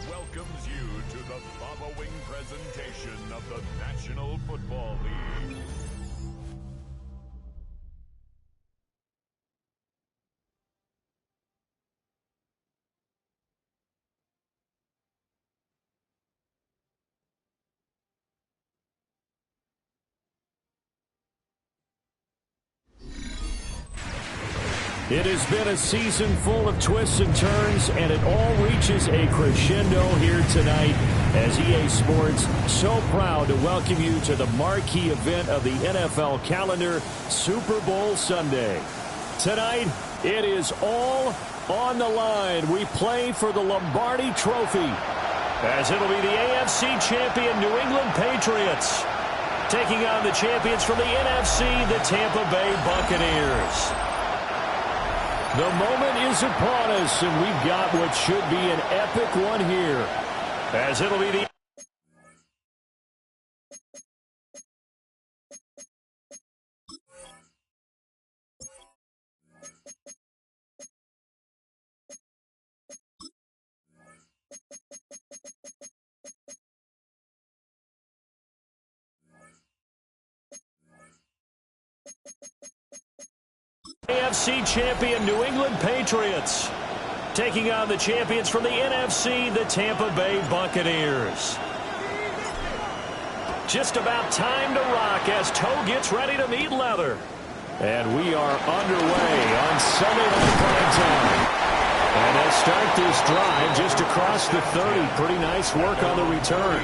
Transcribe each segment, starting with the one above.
Welcomes you to the following presentation of the National Football League. It has been a season full of twists and turns, and it all reaches a crescendo here tonight as EA Sports so proud to welcome you to the marquee event of the NFL calendar, Super Bowl Sunday. Tonight, it is all on the line. We play for the Lombardi Trophy, as it'll be the AFC champion New England Patriots taking on the champions from the NFC, the Tampa Bay Buccaneers. The moment is upon us, and we've got what should be an epic one here, as it'll be the AFC champion New England Patriots taking on the champions from the NFC, the Tampa Bay Buccaneers. Just about time to rock as toe gets ready to meet leather. And we are underway on Sunday Night Prime Time. And they'll start this drive just across the 30. Pretty nice work on the return.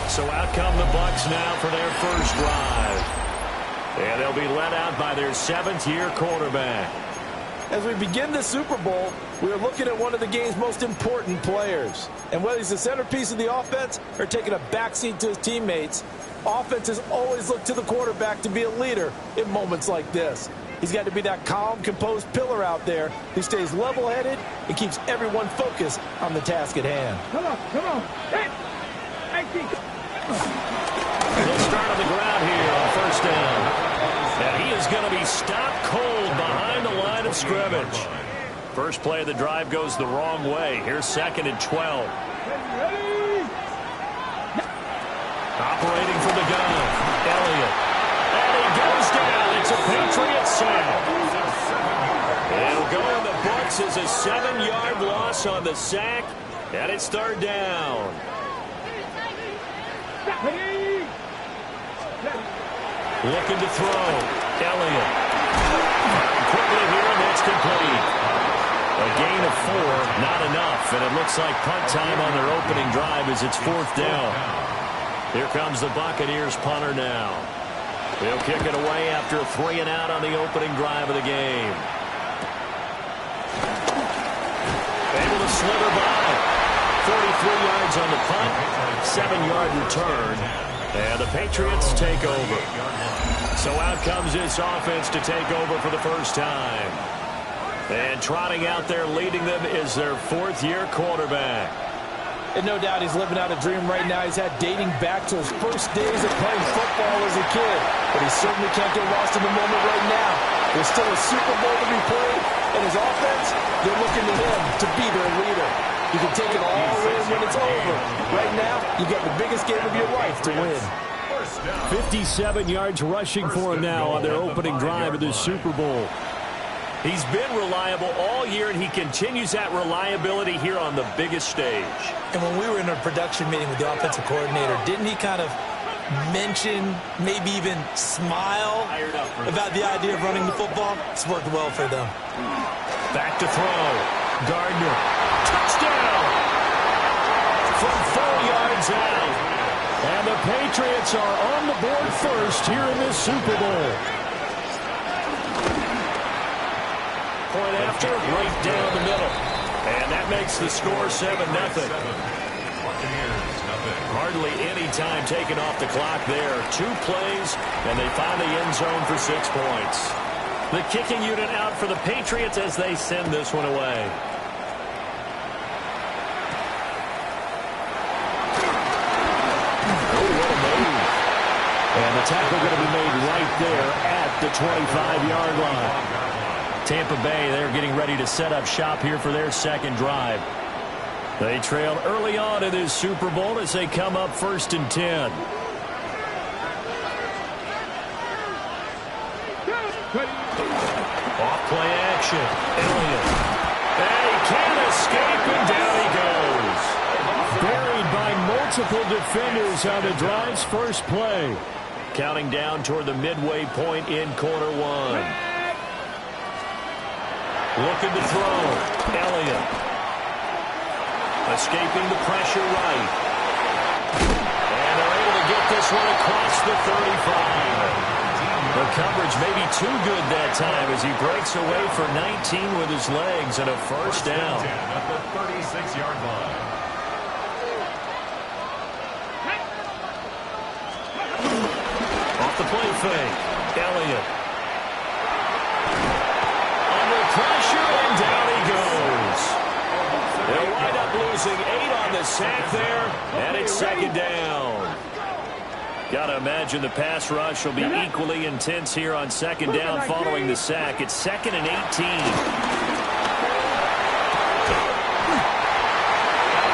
So out come the Bucs now for their first drive. And they'll be led out by their seventh-year quarterback. As we begin the Super Bowl, we are looking at one of the game's most important players. And whether he's the centerpiece of the offense or taking a backseat to his teammates, offenses always look to the quarterback to be a leader in moments like this. He's got to be that calm, composed pillar out there who stays level-headed and keeps everyone focused on the task at hand. Come on. Hey! They'll start on the ground here on first down. And he is going to be stopped cold behind the line of scrimmage. First play of the drive goes the wrong way. Here's 2nd and 12. Operating from the gun, Elliott. And he goes down. It's a Patriot sack. It'll go on the Bucs as a 7-yard loss on the sack. And it's 3rd down. Looking to throw. Elliott. Quickly here, and that's complete. A gain of 4, not enough. And it looks like punt time on their opening drive as it's 4th down. Here comes the Buccaneers punter now. He'll kick it away after a 3-and-out on the opening drive of the game. Able to slither by. 43 yards on the punt. 7-yard return. And the Patriots take over. So out comes this offense to take over for the first time. And trotting out there leading them is their 4th-year quarterback. And no doubt he's living out a dream right now. He's had dating back to his first days of playing football as a kid. But he certainly can't get lost in the moment right now. There's still a Super Bowl to be played. And his offense, they're looking to him to be their leader. You can take it all in when it's over. Right now, you got the biggest game of your life to win. 57 yards rushing for him now on their opening drive of the Super Bowl. He's been reliable all year, and he continues that reliability here on the biggest stage. And when we were in a production meeting with the offensive coordinator, didn't he kind of mention, maybe even smile about the idea of running the football? It's worked well for them. Back to throw. Gardner. Touchdown! From 4 yards out. And the Patriots are on the board first here in this Super Bowl. Point after, right down the middle. And that makes the score 7-0. Hardly any time taken off the clock there. 2 plays, and they find the end zone for 6 points. The kicking unit out for the Patriots as they send this one away. The tackle going to be made right there at the 25-yard line. Tampa Bay, they're getting ready to set up shop here for their second drive. They trail early on in this Super Bowl as they come up 1st and 10. Off play action. Elliott. And he can't escape, and down he goes. Buried by multiple defenders on the drive's first play. Counting down toward the midway point in quarter one. Looking to throw. Elliott. Escaping the pressure right. And they're able to get this one across the 35. The coverage may be too good that time as he breaks away for 19 with his legs and a first down. At the 36-yard line. Off the play fake. Elliott. Under pressure, and down he goes. They'll wind up losing 8 on the sack there, and it's second down. Got to imagine the pass rush will be equally intense here on second down following the sack. It's 2nd and 18.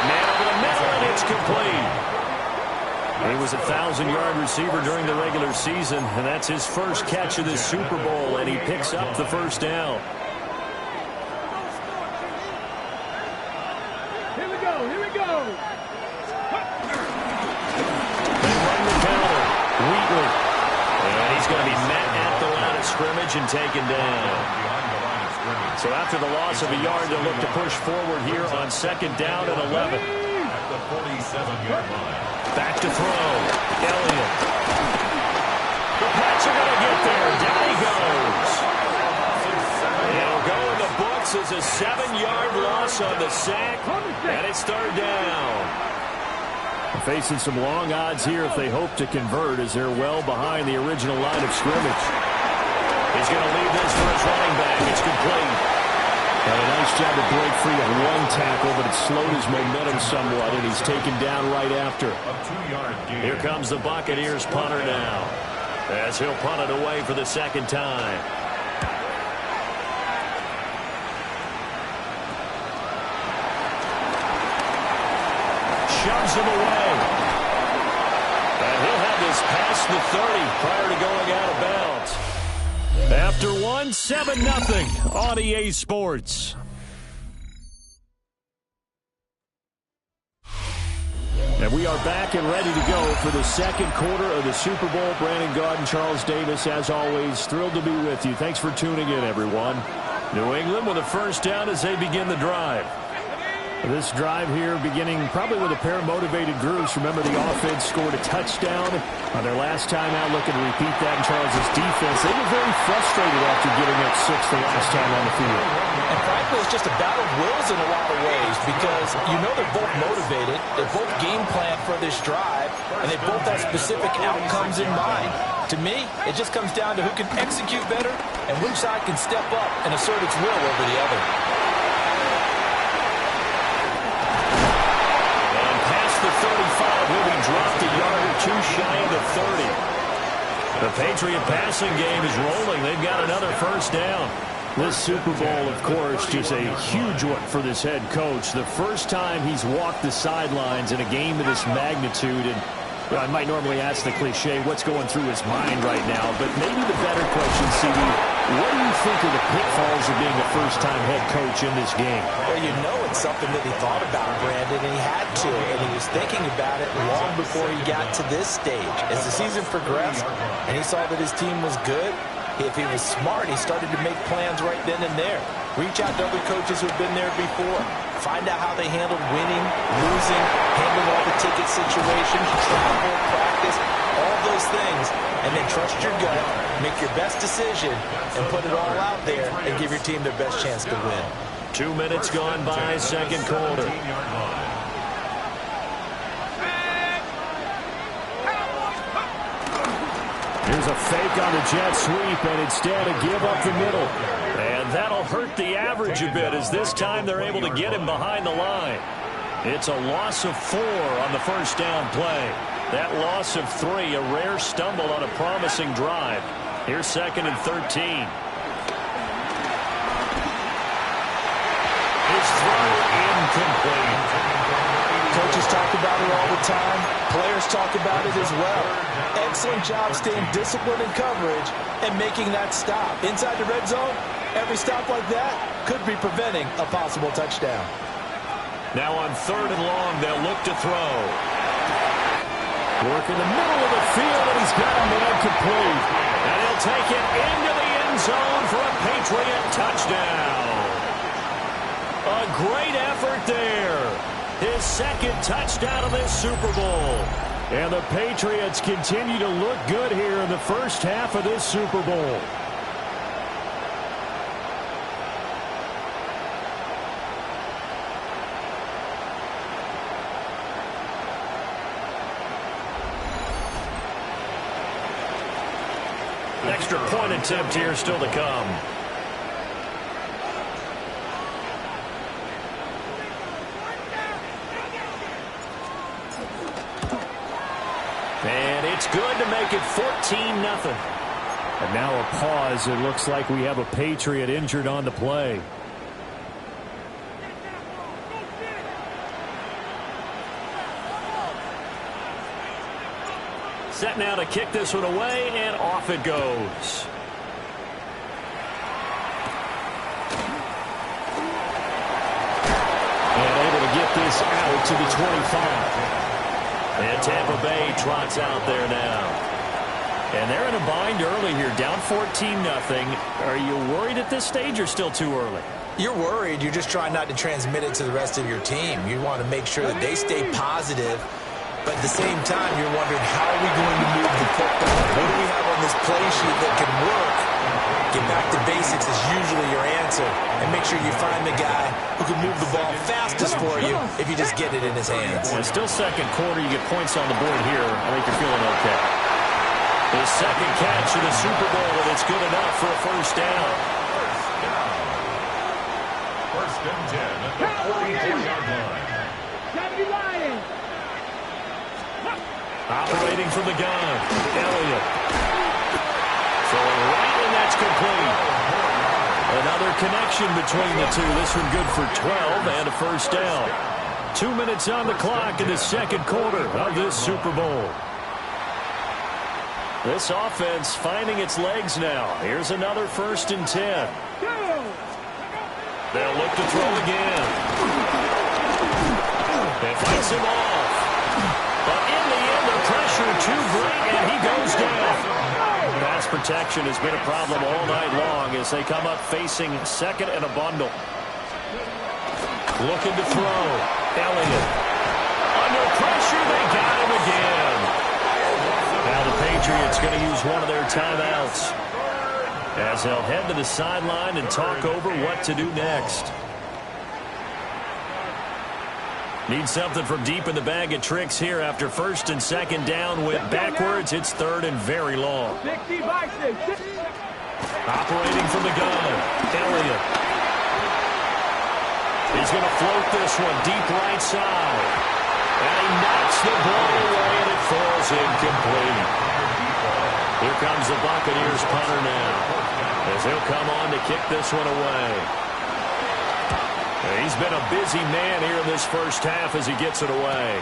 Man over the middle, and it's complete. He was a 1,000-yard receiver during the regular season, and that's his first catch of this Super Bowl, and he picks up the first down. Here we go, here we go. Wheatley. And he's going to be met at the line of scrimmage and taken down. So after the loss of a yard, they'll look to push forward here on second down and 11. At the 47-yard line. Back to throw. Elliott. The Pats are going to get there. Down he goes. He'll go in the books as a 7-yard loss on the sack. And it's third down. Facing some long odds here if they hope to convert as they're well behind the original line of scrimmage. He's going to leave this for his running back. It's complete. And a nice job to break free of one tackle, but it slowed his momentum somewhat, and he's taken down right after. Here comes the Buccaneers punter now, as he'll punt it away for the second time. Shoves him away. And he'll have this past the 30 prior to going out of bounds. After one, 7-0 on EA Sports. And we are back and ready to go for the second quarter of the Super Bowl. Brandon Gaudin, Charles Davis, as always, thrilled to be with you. Thanks for tuning in, everyone. New England with a first down as they begin the drive. This drive here beginning probably with a pair of motivated groups. Remember, the offense scored a touchdown on their last time out. Looking to repeat that in Charles' defense. They were very frustrated after getting up 6 the last time on the field. And frankly, it's just a battle of wills in a lot of ways because you know they're both motivated. They both game plan for this drive, and they both have specific outcomes in mind. To me, it just comes down to who can execute better and which side can step up and assert its will over the other. The 35 will be dropped a yard or two shy of the 30. The Patriot passing game is rolling. They've got another first down. This Super Bowl, of course, just a huge one for this head coach. The first time he's walked the sidelines in a game of this magnitude. And I might normally ask the cliche, what's going through his mind right now? But maybe the better question, CD, what do you think are the pitfalls of being a first-time head coach in this game? Well, you know it's something that he thought about, Brandon, and he had to. And he was thinking about it long before he got to this stage. As the season progressed and he saw that his team was good, if he was smart, he started to make plans right then and there. Reach out to other coaches who have been there before. Find out how they handled winning, losing, handling all the ticket situations, travel, practice, all those things. And then trust your gut, make your best decision, and put it all out there and give your team their best chance to win. 2 minutes gone by, second quarter. Here's a fake on the jet sweep, and instead a give up the middle. And that'll hurt the average a bit as this time they're able to get him behind the line. It's a loss of 4 on the first down play. That loss of 3, a rare stumble on a promising drive. Here's 2nd and 13. His throw incomplete. Coaches talk about it all the time. Players talk about it as well. Excellent job staying disciplined in coverage and making that stop. Inside the red zone, every stop like that could be preventing a possible touchdown. Now on 3rd and long, they'll look to throw. Work in the middle of the field, and he's got a man complete. And he'll take it into the end zone for a Patriot touchdown. A great effort there. His 2nd touchdown of this Super Bowl. And the Patriots continue to look good here in the first half of this Super Bowl. Extra point attempt here still to come. And it's good to make it 14-0. And now a pause. It looks like we have a Patriot injured on the play. Set now to kick this one away, and off it goes. And able to get this out to the 25. And Tampa Bay trots out there now. And they're in a bind early here, down 14-0. Are you worried at this stage or still too early? You're worried. You're just trying not to transmit it to the rest of your team. You want to make sure that they stay positive. But at the same time, you're wondering, how are we going to move the football? What do we have on this play sheet that can work? Get back to basics is usually your answer. And make sure you find the guy who can move the ball fastest for you if you just get it in his hands. Well, still 2nd quarter. You get points on the board here. I think you're feeling okay. His 2nd catch in the Super Bowl, and it's good enough for a first down. First and 10 at the 44-yard line. Operating from the gun, Elliott. Throwing right, and that's complete. Another connection between the two. This one good for 12 and a first down. 2 minutes on the clock in the 2nd quarter of this Super Bowl. This offense finding its legs now. Here's another 1st and 10. They'll look to throw again. They fights him off. But in the end, the pressure too great, and he goes down. Pass protection has been a problem all night long as they come up facing 2nd and a bundle. Looking to throw. Elliott. Under pressure, they got him again. Now the Patriots going to use one of their timeouts as they'll head to the sideline and talk over what to do next. Need something from deep in the bag of tricks here after 1st and 2nd down. Went backwards. It's 3rd and very long. Operating from the gun. Elliott. He's going to float this one deep right side. And he knocks the ball away, and it falls incomplete. Here comes the Buccaneers punter now, as he'll come on to kick this one away. He's been a busy man here in this first half as he gets it away.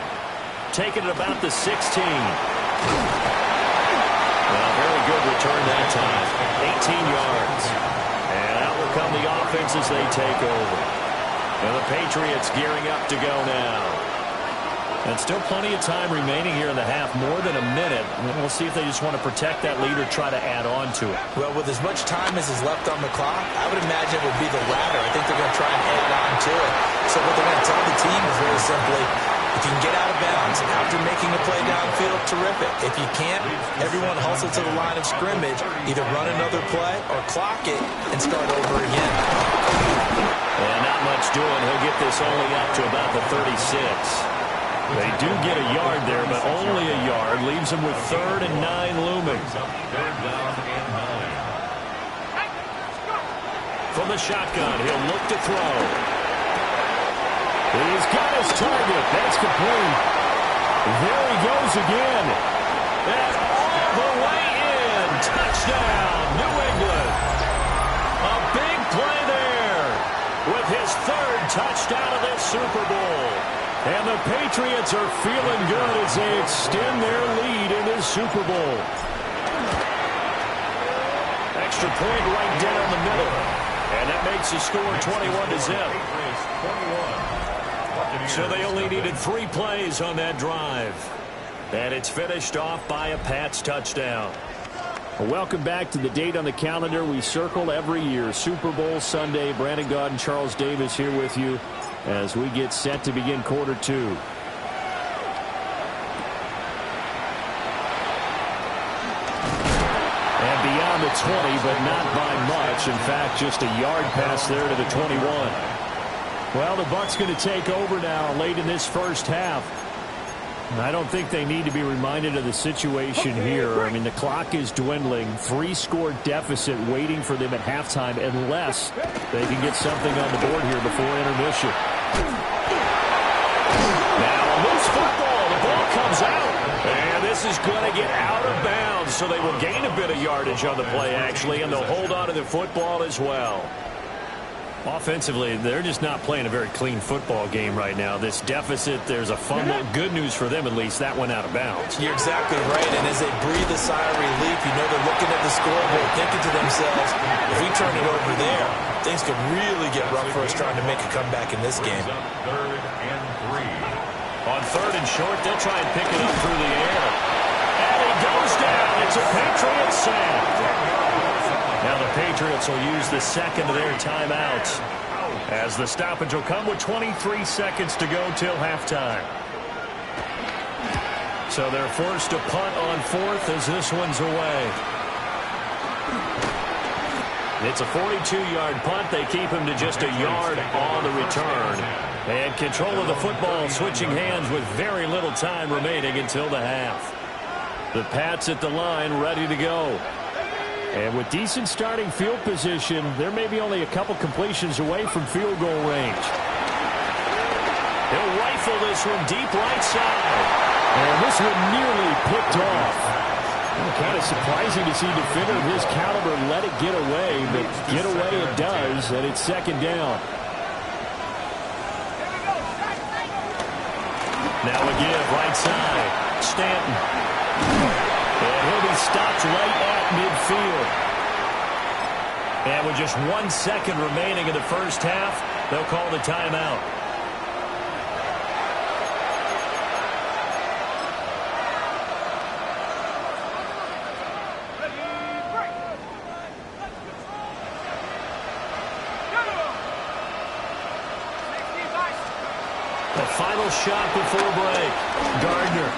Taking it about the 16. Well, very good return that time. 18 yards. And out will come the offense as they take over. And the Patriots gearing up to go now. And still plenty of time remaining here in the half, more than a minute. And we'll see if they just want to protect that lead or try to add on to it. Well, with as much time as is left on the clock, I would imagine it would be the latter. I think they're going to try and add on to it. So what they're going to tell the team is very simply, if you can get out of bounds after making a play downfield, terrific. If you can't, everyone hustle to the line of scrimmage, either run another play or clock it and start over again. And not much doing. He'll get this only up to about the 36. They do get a yard there, but only a yard. Leaves them with 3rd and 9 looming. From the shotgun, he'll look to throw. He's got his target. That's complete. There he goes again. And all the way in. Touchdown, New England. A big play there with his third touchdown of this Super Bowl. And the Patriots are feeling good as they extend their lead in this Super Bowl. Extra point right down the middle. And that makes the score 21-0. So they only needed 3 plays on that drive. And it's finished off by a Pats touchdown. Welcome back to the date on the calendar we circle every year. Super Bowl Sunday. Brandon Gaud and Charles Davis here with you as we get set to begin quarter 2. And beyond the 20, but not by much. In fact, just a yard pass there to the 21. Well, the Bucs going to take over now late in this first half. I don't think they need to be reminded of the situation here. I mean, the clock is dwindling. 3-score deficit waiting for them at halftime unless they can get something on the board here before intermission. Now a loose football. The ball comes out. And this is going to get out of bounds. So they will gain a bit of yardage on the play, actually, and they'll hold on to the football as well. Offensively, they're just not playing a very clean football game right now. This deficit, there's a fumble. Good news for them, at least. That went out of bounds. You're exactly right. And as they breathe a sigh of relief, you know they're looking at the scoreboard, thinking to themselves, if we turn it over there, things could really get rough for us trying to make a comeback in this game. On 3rd and short, they'll try and pick it up through the air. And he goes down. It's a Patriots sack. Now the Patriots will use the second of their timeouts as the stoppage will come with 23 seconds to go till halftime. So they're forced to punt on 4th as this one's away. It's a 42-yard punt. They keep him to just a yard on the return. And control of the football switching hands with very little time remaining until the half. The Pats at the line ready to go. And with decent starting field position, they're maybe only a couple completions away from field goal range. He'll rifle this one deep right side. And this one nearly picked off. Kind of surprising to see a defender of his caliber let it get away, but get away it does, and it's 2nd down. Now a give right side. Stanton. And he'll be stopped right at midfield. And with just 1 second remaining in the first half, they'll call the timeout. The final shot before break. Gardner.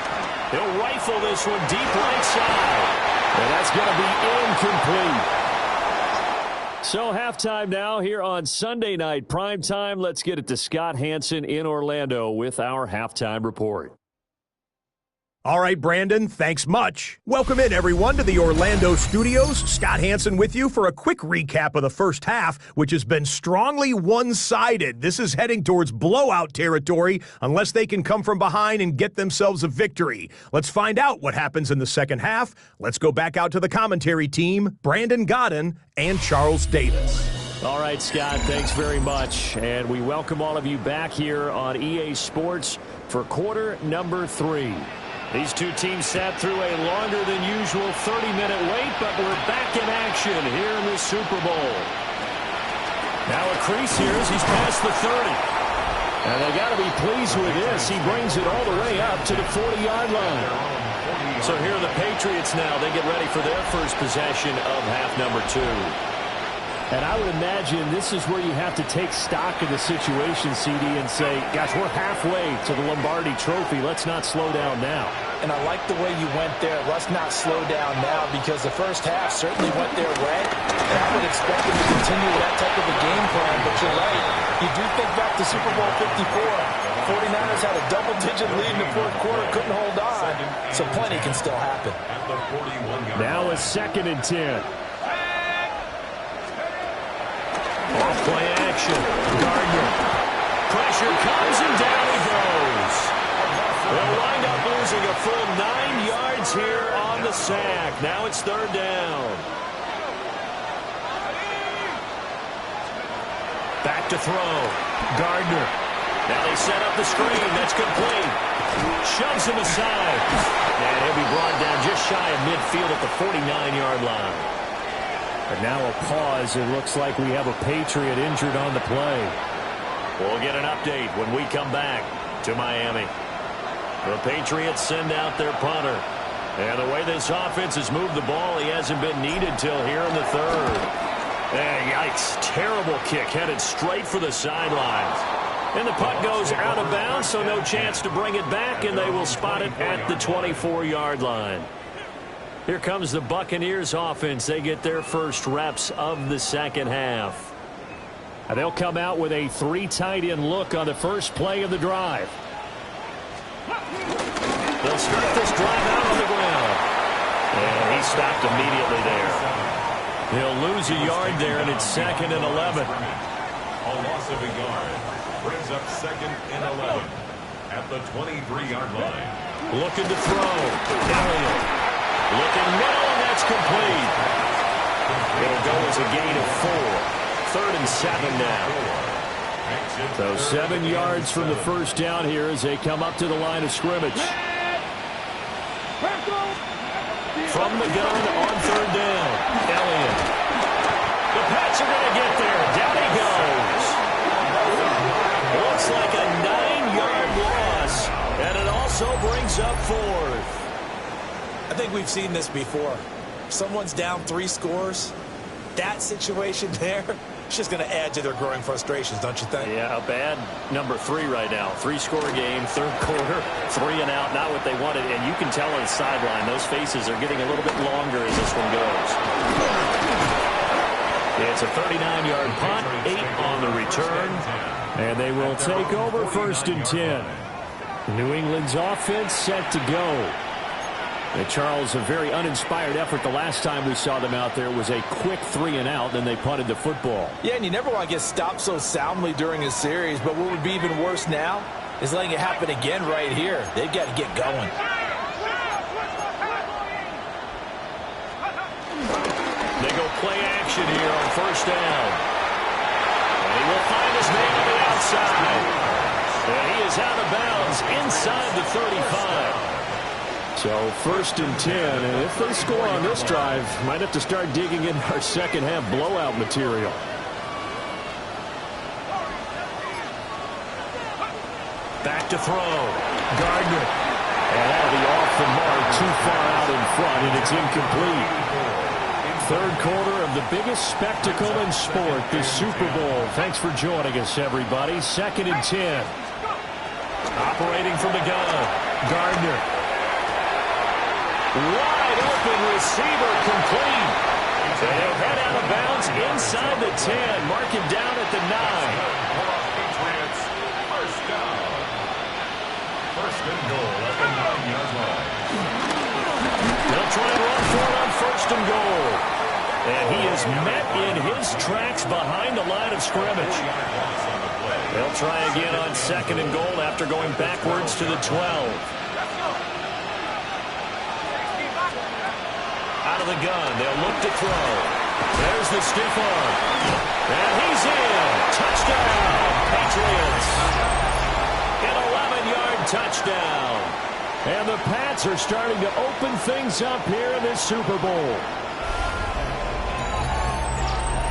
He'll rifle this one deep right side. And that's going to be incomplete. So halftime now here on Sunday night prime time. Let's get it to Scott Hanson in Orlando with our halftime report. All right, Brandon, thanks much. Welcome in, everyone, to the Orlando studios. Scott Hanson with you for a quick recap of the first half, which has been strongly one-sided. This is heading towards blowout territory unless they can come from behind and get themselves a victory. Let's find out what happens in the second half. Let's go back out to the commentary team, Brandon Gaudin and Charles Davis. All right, Scott, thanks very much. And we welcome all of you back here on EA Sports for quarter number 3. These two teams sat through a longer than usual 30-minute wait, but we're back in action here in the Super Bowl. Now a crease here as he's past the 30. And they got to be pleased with this. He brings it all the way up to the 40-yard line. So here are the Patriots now. They get ready for their first possession of half number 2. And I would imagine this is where you have to take stock of the situation, CD, and say, gosh, we're halfway to the Lombardi Trophy. Let's not slow down now. And I like the way you went there. Let's not slow down now, because the first half certainly went their way. And I would expect them to continue that type of a game plan. But you're right. You do think back to Super Bowl 54. 49ers had a double-digit lead in the fourth quarter, couldn't hold on. So plenty can still happen. Now a 2nd and 10. Off play action. Gardner. Pressure comes, and down he goes. They'll wind up losing a full 9 yards here on the sack. Now it's third down. Back to throw. Gardner. Now they set up the screen. That's complete. Shoves him aside. And he'll be brought down just shy of midfield at the 49-yard line. And now a pause. It looks like we have a Patriot injured on the play. We'll get an update when we come back to Miami. The Patriots send out their punter. And the way this offense has moved the ball, he hasn't been needed till here in the third. And yikes, terrible kick headed straight for the sidelines. And the punt goes out of bounds, so no chance to bring it back, and they will spot it at the 24-yard line. Here comes the Buccaneers offense. They get their first reps of the second half. And they'll come out with a 3 tight end look on the first play of the drive. They'll start this drive out on the ground. And he stopped immediately there. He'll lose a yard there, and it's 2nd and 11. A loss of a yard brings up 2nd and 11 at the 23-yard line. Looking to throw. Elliott. Looking middle, and that's complete. It'll go as a gain of 4. 3rd and 7 now. So 7 yards from the first down here as they come up to the line of scrimmage. From the gun on 3rd down. Elliott. The Pats are going to get there. Down he goes. Looks like a 9-yard loss. And it also brings up 4th. I think we've seen this before. Someone's down 3 scores. That situation there, it's just going to add to their growing frustrations, don't you think? Yeah, a bad number 3 right now. 3-score game, third quarter, 3 and out, not what they wanted. And you can tell on the sideline, those faces are getting a little bit longer as this one goes. It's a 39-yard punt, 8 on the return. And they will take over 1st and 10. New England's offense set to go. And Charles, a very uninspired effort the last time we saw them out there was a quick 3 and out, then they punted the football. Yeah, and you never want to get stopped so soundly during a series, but what would be even worse now is letting it happen again right here. They've got to get going. They go play action here on 1st down. And he will find his man on the outside. And he is out of bounds inside the 35. So 1st and 10, and if they score on this drive, might have to start digging in our second half blowout material. Back to throw. Gardner. And that'll be off the mark, too far out in front, and it's incomplete. Third quarter of the biggest spectacle in sport, the Super Bowl. Thanks for joining us, everybody. 2nd and 10. Operating from the gun. Gardner. Wide open receiver complete. They'll head out of bounds inside the 10. Mark him down at the 9. Patriots, 1st down. 1st and goal at the 9-yard line. They'll try and run for it on 1st and goal. And he is met in his tracks behind the line of scrimmage. They'll try again on 2nd and goal after going backwards to the 12. Out of the gun, they'll look to throw. There's the stiff arm. And he's in. Touchdown, Patriots. An 11-yard touchdown. And the Pats are starting to open things up here in this Super Bowl.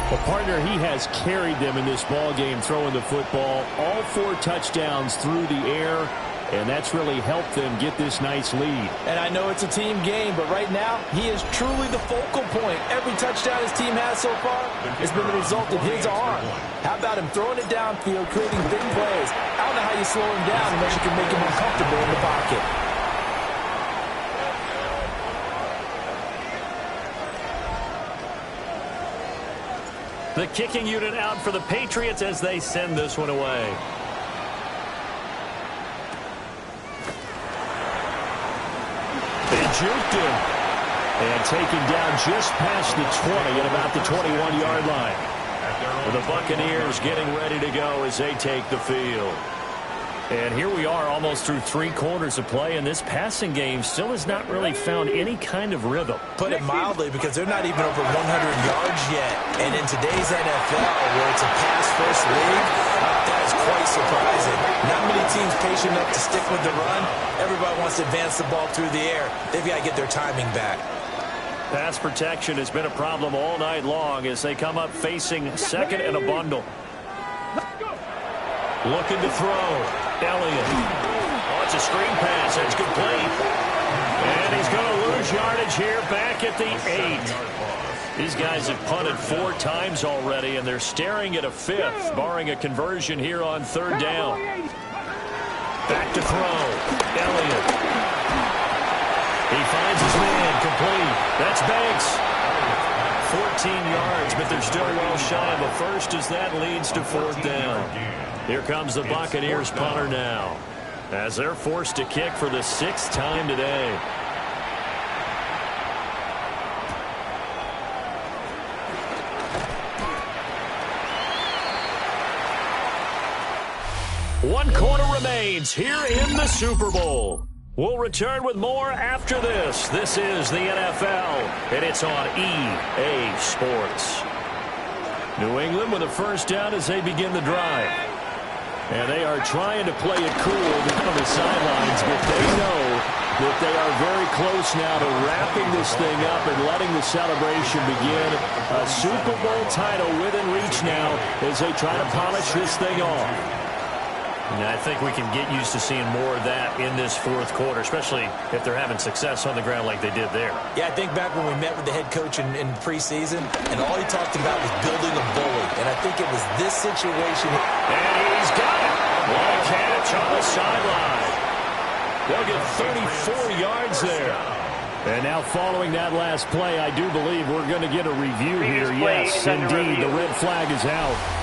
A partner, he has carried them in this ball game throwing the football. All 4 touchdowns through the air. And that's really helped them get this nice lead. And I know it's a team game, but right now, he is truly the focal point. Every touchdown his team has so far has been the result of his arm. How about him throwing it downfield, creating big plays? I don't know how you slow him down unless you can make him uncomfortable in the pocket. The kicking unit out for the Patriots as they send this one away. They juked him. And taken down just past the 20 at about the 21-yard line. The Buccaneers getting ready to go as they take the field. And here we are almost through 3 quarters of play, and this passing game still has not really found any kind of rhythm. Put it mildly, because they're not even over 100 yards yet. And in today's NFL, where it's a pass-first league, that is quite surprising. Not many teams patient enough to stick with the run. Everybody wants to advance the ball through the air. They've got to get their timing back. Pass protection has been a problem all night long as they come up facing second and a bundle. Looking to throw. Elliott. Oh, it's a screen pass. That's complete. And he's going to lose yardage here back at the 8. These guys have punted 4 times already, and they're staring at a 5th, barring a conversion here on 3rd down. Back to throw. Elliott. He finds his man. Complete. That's Banks. 14 yards, but they're still well shy of a first as that leads to 4th down. Here comes the Buccaneers punter now, as they're forced to kick for the 6th time today. One quarter remains here in the Super Bowl. We'll return with more after this. This is the NFL, and it's on EA Sports. New England with a first down as they begin the drive. And they are trying to play it cool down the sidelines, but they know that they are very close now to wrapping this thing up and letting the celebration begin. A Super Bowl title within reach now as they try to polish this thing off. And I think we can get used to seeing more of that in this 4th quarter, especially if they're having success on the ground like they did there. Yeah, I think back when we met with the head coach in preseason, and all he talked about was building a bully. And I think it was this situation. And he's got it. What a catch on the sideline. They'll get 34 yards there. And now following that last play, I do believe we're going to get a review here. Yes, indeed, the red flag is out.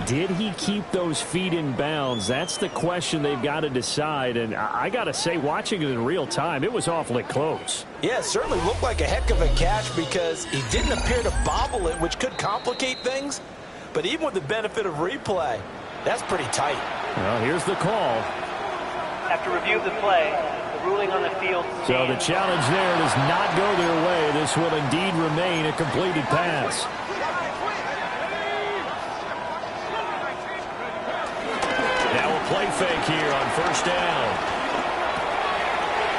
Did he keep those feet in bounds? That's the question they've got to decide. And I got to say, watching it in real time, it was awfully close. Yeah, it certainly looked like a heck of a catch because he didn't appear to bobble it, which could complicate things. But even with the benefit of replay, that's pretty tight. Well, here's the call. After review of the play, the ruling on the field stands. So the challenge there does not go their way. This will indeed remain a completed pass. Play fake here on first down.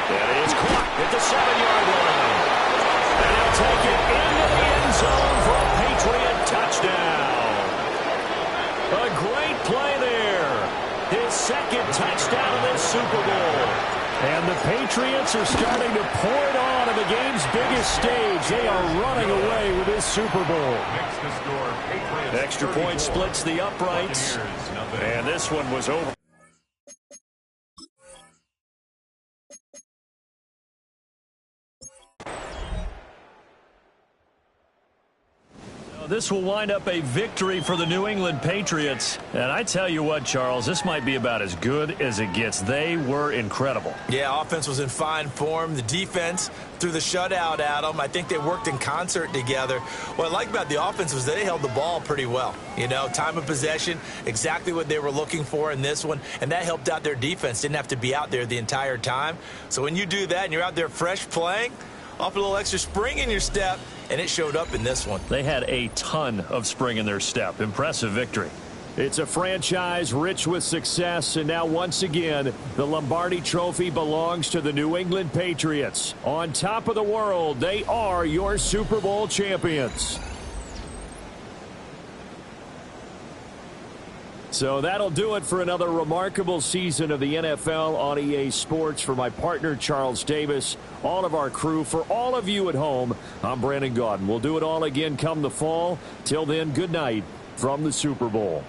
That is caught at the 7-yard line. And he'll take it into the end zone for a Patriot touchdown. A great play there. His 2nd touchdown of this Super Bowl. And the Patriots are starting to pour it on the game's biggest stage. They are running away with this Super Bowl. Extra point splits the uprights. And this one was over. This will wind up a victory for the New England Patriots. And I tell you what, Charles, this might be about as good as it gets. They were incredible. Yeah, offense was in fine form. The defense threw the shutout at them. I think they worked in concert together. What I like about the offense was they held the ball pretty well. You know, time of possession, exactly what they were looking for in this one. And that helped out their defense. Didn't have to be out there the entire time. So when you do that and you're out there fresh playing, off a little extra spring in your step, and it showed up in this one. They had a ton of spring in their step. Impressive victory. It's a franchise rich with success, and now once again, the Lombardi Trophy belongs to the New England Patriots. On top of the world, they are your Super Bowl champions. So that'll do it for another remarkable season of the NFL on EA Sports. For my partner, Charles Davis, all of our crew, for all of you at home, I'm Brandon Gaudin. We'll do it all again come the fall. Till then, good night from the Super Bowl.